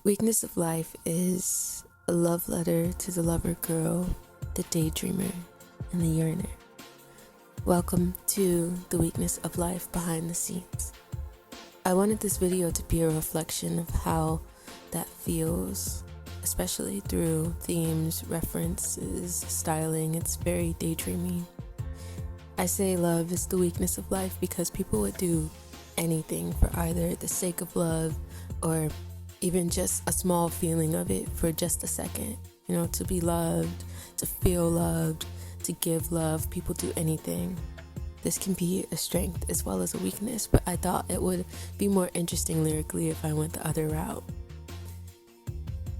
Weakness of Life is a love letter to the lover girl, the daydreamer, and the yearner. Welcome to the Weakness of Life behind the scenes. I wanted this video to be a reflection of how that feels, especially through themes, references, styling. It's very daydreamy. I say love is the weakness of life because people would do anything for either the sake of love or even just a small feeling of it for just a second. You know, to be loved, to feel loved, to give love. People do anything. This can be a strength as well as a weakness, but I thought it would be more interesting lyrically if I went the other route.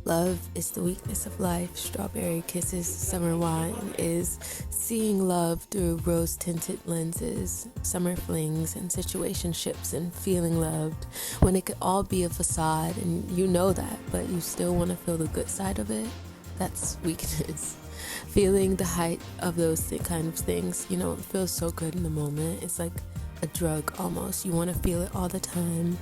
Love is the weakness of life. Strawberry kisses, summer wine is seeing love through rose-tinted lenses, summer flings and situationships and feeling loved when it could all be a facade and you know that, but you still want to feel the good side of it. That's weakness. Feeling the height of those kind of things, you know, it feels so good in the moment. It's like a drug almost. You want to feel it all the time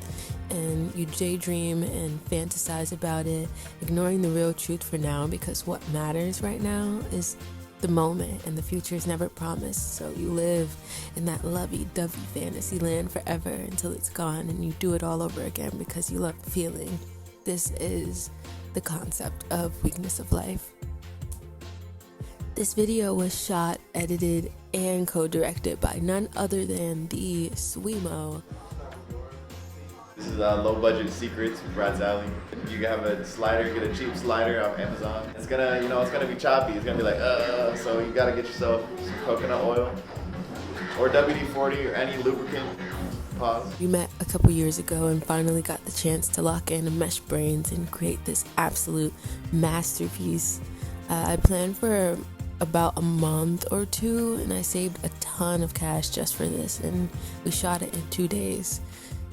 and you daydream and fantasize about it, ignoring the real truth for now, because what matters right now is the moment and the future is never promised. So you live in that lovey-dovey fantasy land forever until it's gone and you do it all over again because you love the feeling. This is the concept of weakness of life. This video was shot, edited, and co-directed by none other than the Swimo. This is low-budget secrets with Brad's Alley. You have a slider, get a cheap slider off Amazon. It's gonna be choppy. It's gonna be like, so you gotta get yourself some coconut oil or WD-40 or any lubricant. Pause. We met a couple years ago and finally got the chance to lock in and mesh brains and create this absolute masterpiece. I planned for about a month or two and I saved a ton of cash just for this, and we shot it in 2 days.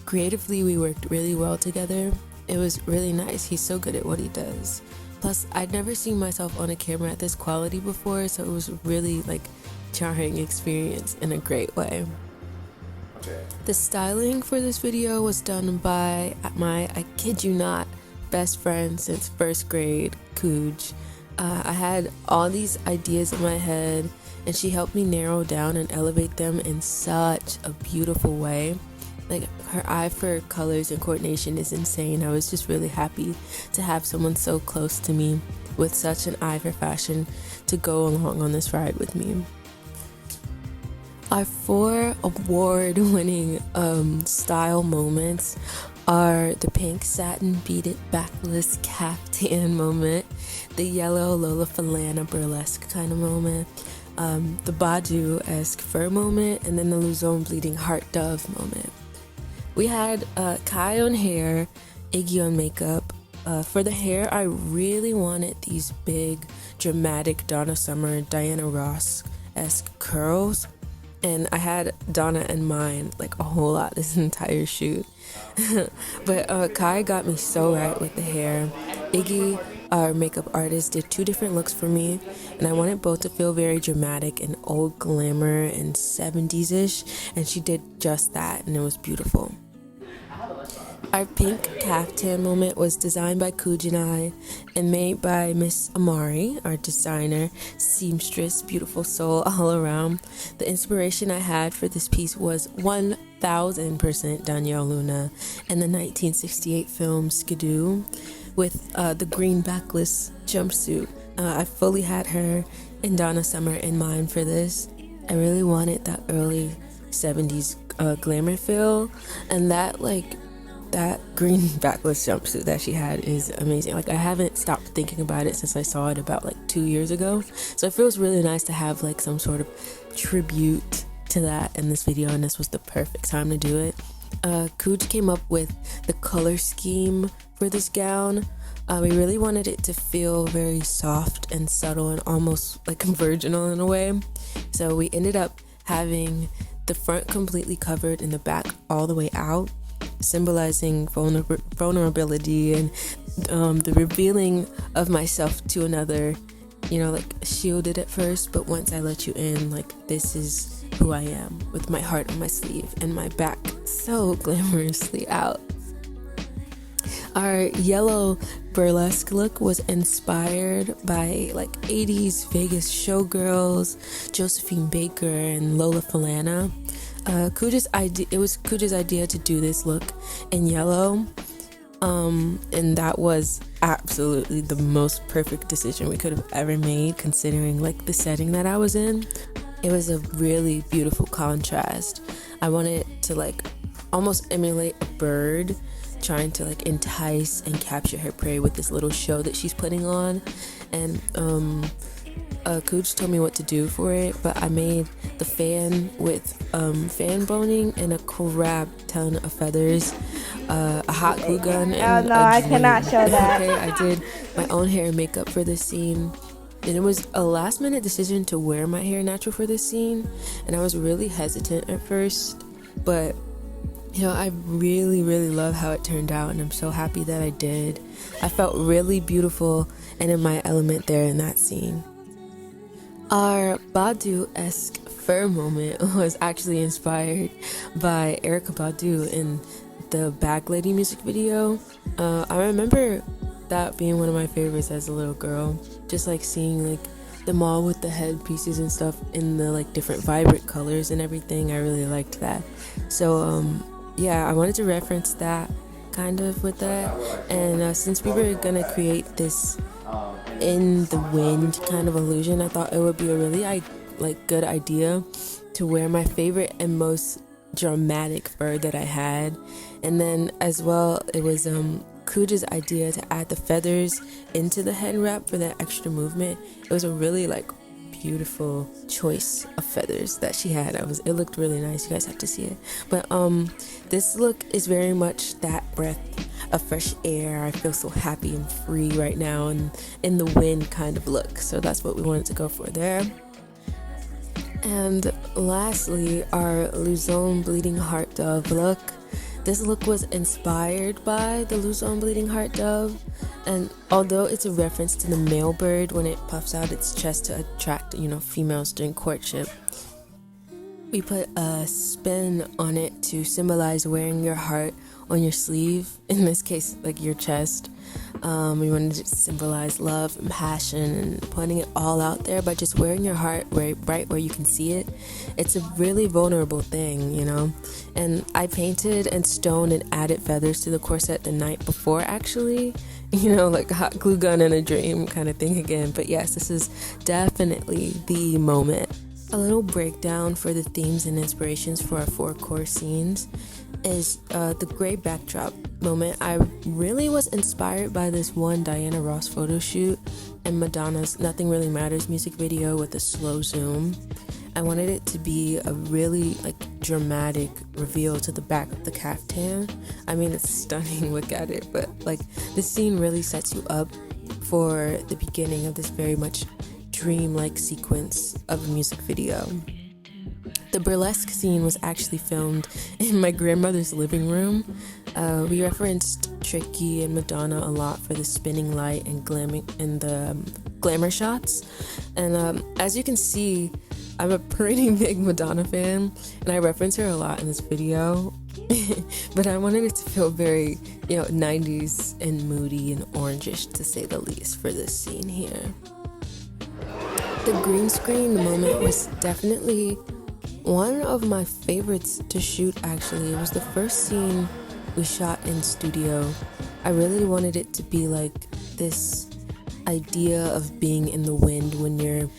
Creatively, we worked really well together. It was really nice. He's so good at what he does. Plus, I'd never seen myself on a camera at this quality before, so it was really jarring experience in a great way. Okay. The styling for this video was done by my, I kid you not, best friend since first grade, Cooj. I had all these ideas in my head and she helped me narrow down and elevate them in such a beautiful way. Her eye for colors and coordination is insane. I was just really happy to have someone so close to me with such an eye for fashion to go along on this ride with me. Our 4 award-winning style moments are the pink satin beaded backless caftan moment, the yellow Lola Falana burlesque kind of moment, the Badu-esque fur moment, and then the Luzon bleeding heart dove moment. We had Kai on hair, Iggy on makeup. For the hair, I really wanted these big, dramatic Donna Summer, Diana Ross-esque curls. And I had Donna in mind a whole lot this entire shoot. But Kai got me so right with the hair. Iggy, our makeup artist, did 2 different looks for me, and I wanted both to feel very dramatic and old glamour and 70s-ish, and she did just that, and it was beautiful. Our pink caftan moment was designed by Cooj and I and made by Miss Amari, our designer, seamstress, beautiful soul all around. The inspiration I had for this piece was 1000% Danielle Luna and the 1968 film Skidoo with the green backless jumpsuit. I fully had her and Donna Summer in mind for this. I really wanted that early 70s glamour feel, and that green backless jumpsuit that she had is amazing. I haven't stopped thinking about it since I saw it about 2 years ago. So it feels really nice to have some sort of tribute to that in this video, and this was the perfect time to do it. Cooj came up with the color scheme for this gown. We really wanted it to feel very soft and subtle and almost virginal in a way. So we ended up having the front completely covered and the back all the way out, symbolizing vulnerability and the revealing of myself to another, shielded at first, but once I let you in, this is who I am, with my heart on my sleeve and my back so glamorously out. Our yellow burlesque look was inspired by like 80s Vegas showgirls, Josephine Baker and Lola Falana. It was Cooge's idea to do this look in yellow, and that was absolutely the most perfect decision we could have ever made, considering like the setting that I was in. It was a really beautiful contrast. I wanted to like almost emulate a bird trying to like entice and capture her prey with this little show that she's putting on, and Cooge told me what to do for it, but I made the fan with fan boning and a crap ton of feathers, a hot glue gun, and I cannot show that. Okay, I did my own hair and makeup for this scene, and it was a last minute decision to wear my hair natural for this scene, and I was really hesitant at first, but I really, really love how it turned out, and I'm so happy that I did. I felt really beautiful and in my element there in that scene. Our Badu-esque fur moment was actually inspired by Erykah Badu in the Bag Lady music video. I remember that being one of my favorites as a little girl, just like seeing like them all with the headpieces and stuff in the like different vibrant colors and everything. I really liked that. So I wanted to reference that kind of with that, and since we were gonna create this in the wind kind of illusion, I thought it would be a really good idea to wear my favorite and most dramatic fur that I had. And then as well, it was Cooge's idea to add the feathers into the head wrap for that extra movement. It was a really beautiful choice of feathers that she had. It looked really nice. You guys have to see it. But this look is very much that breath of fresh air. I feel so happy and free right now, and in the wind kind of look. So that's what we wanted to go for there. And lastly, our Luzon Bleeding Heart Dove look. This look was inspired by the Luzon Bleeding Heart Dove, and although it's a reference to the male bird when it puffs out its chest to attract, females during courtship, we put a spin on it to symbolize wearing your heart on your sleeve, in this case, like your chest. We wanted to symbolize love and passion and putting it all out there by just wearing your heart right where you can see it. It's a really vulnerable thing, and I painted and stoned and added feathers to the corset the night before, actually, like a hot glue gun in a dream kind of thing again. But yes, this is definitely the moment. A little breakdown for the themes and inspirations for our 4 core scenes is the gray backdrop moment. I really was inspired by this one Diana Ross photo shoot and Madonna's Nothing Really Matters music video with a slow zoom. I wanted it to be a really dramatic reveal to the back of the caftan. I mean, it's stunning, look at it, but this scene really sets you up for the beginning of this very much dream-like sequence of a music video. The burlesque scene was actually filmed in my grandmother's living room. We referenced Tricky and Madonna a lot for the spinning light and the glamour shots. And as you can see, I'm a pretty big Madonna fan, and I reference her a lot in this video. But I wanted it to feel very, 90s and moody and orangish, to say the least, for this scene here. The green screen moment was definitely one of my favorites to shoot, actually. It was the first scene we shot in studio. I really wanted it to be this idea of being in the wind when you're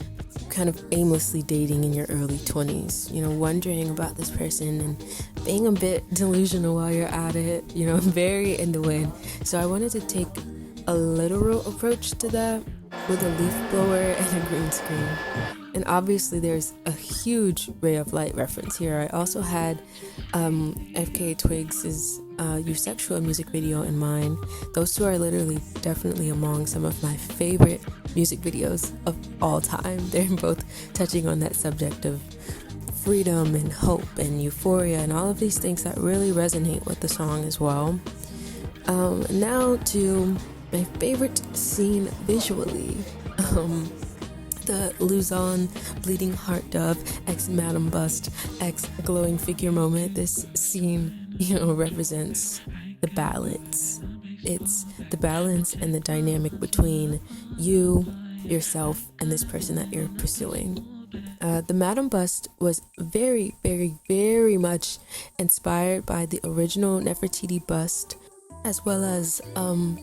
kind of aimlessly dating in your early 20s, wondering about this person and being a bit delusional while you're at it, very in the wind. So I wanted to take a literal approach to that with a leaf blower and a green screen. And obviously there's a huge ray of light reference here. I also had FKA Twigs' Eusexual music video in mind. Those two are literally definitely among some of my favorite music videos of all time. They're both touching on that subject of freedom and hope and euphoria and all of these things that really resonate with the song as well. Now to my favorite scene visually. The Luzon Bleeding Heart Dove X Madam Bust X glowing figure moment. This scene, represents the balance It's the balance and the dynamic between you, yourself, and this person that you're pursuing. The Madam bust was very, very, very much inspired by the original Nefertiti bust, as well as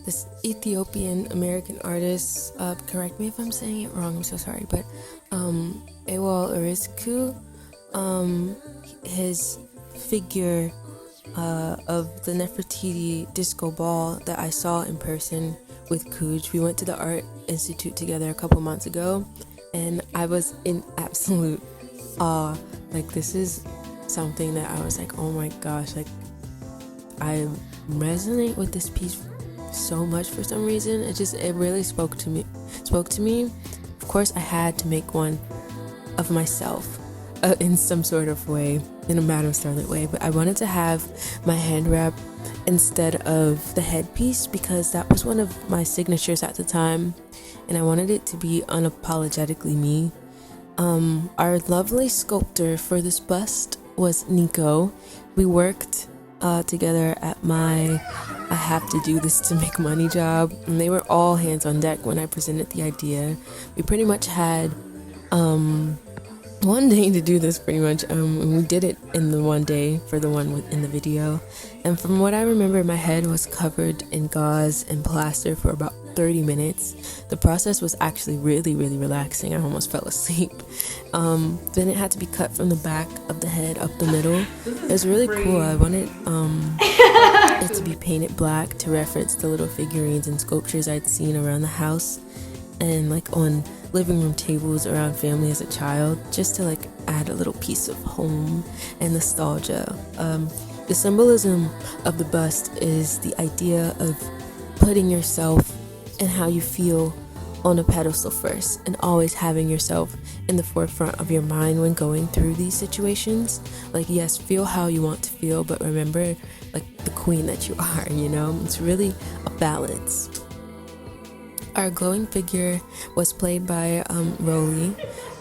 this Ethiopian American artist. Correct me if I'm saying it wrong. I'm so sorry, but Ewal Erisku, his figure of the Nefertiti disco ball that I saw in person with Kuj. We went to the Art Institute together a couple months ago, and I was in absolute awe. Like, this is something that I was like, oh my gosh, like, I resonate with this piece so much for some reason. It really spoke to me. Of course, I had to make one of myself in some sort of way, in a Madame Starlet way, but I wanted to have my hand wrap instead of the headpiece because that was one of my signatures at the time, and I wanted it to be unapologetically me. Our lovely sculptor for this bust was Nico. We worked together at my I have to do this to make money job, and they were all hands on deck when I presented the idea. We pretty much had one day to do this pretty much, and we did it in the one day for the one in the video. And from what I remember, my head was covered in gauze and plaster for about 30 minutes. The process was actually really, really relaxing. I almost fell asleep. Then it had to be cut from the back of the head up the middle. It was really cool. I wanted it to be painted black to reference the little figurines and sculptures I'd seen around the house and like on living room tables around family as a child, just to like add a little piece of home and nostalgia. The symbolism of the bust is the idea of putting yourself and how you feel on a pedestal first, and always having yourself in the forefront of your mind when going through these situations. Like, yes, feel how you want to feel, but remember like the queen that you are, you know? It's really a balance. Our glowing figure was played by Rolly,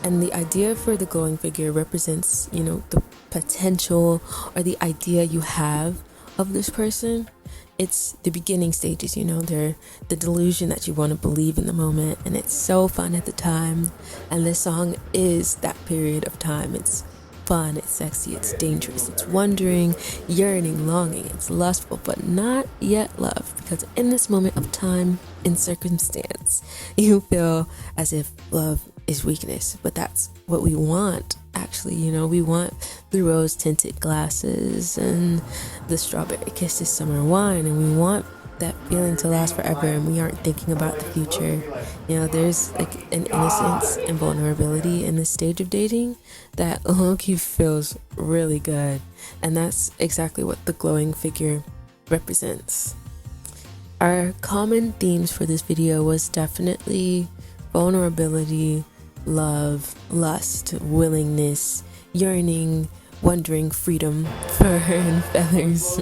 and the idea for the glowing figure represents, you know, the potential or the idea you have of this person. It's the beginning stages, you know, they're the delusion that you want to believe in the moment, and it's so fun at the time. And this song is that period of time. It's fun, it's sexy, it's dangerous, it's wondering, yearning, longing, it's lustful, but not yet love, because in this moment of time and circumstance, you feel as if love is weakness, but that's what we want. Actually, you know, we want the rose tinted glasses and the strawberry kisses summer wine, and we want that feeling to last forever, and we aren't thinking about the future. You know, there's like an innocence and vulnerability in this stage of dating that low-key feels really good, and that's exactly what the glowing figure represents. Our common themes for this video was definitely vulnerability, love, lust, willingness, yearning, wondering, freedom, fur and feathers,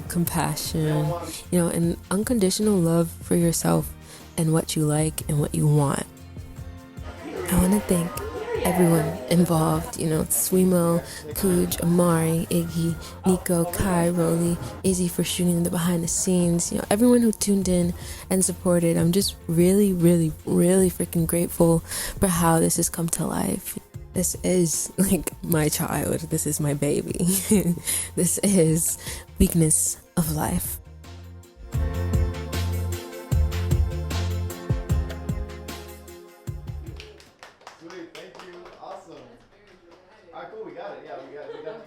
compassion, you know, and unconditional love for yourself and what you like and what you want. I want to thank everyone involved, you know, Swimo, Kuj, Amari, Iggy, Nico, Kai, Rolly, Izzy for shooting the behind the scenes, you know, everyone who tuned in and supported. I'm just really, really, really freaking grateful for how this has come to life. This is like my child. This is my baby. This is weakness of life. Sweet, thank you. Awesome. Alright, cool, we got it. Yeah, we got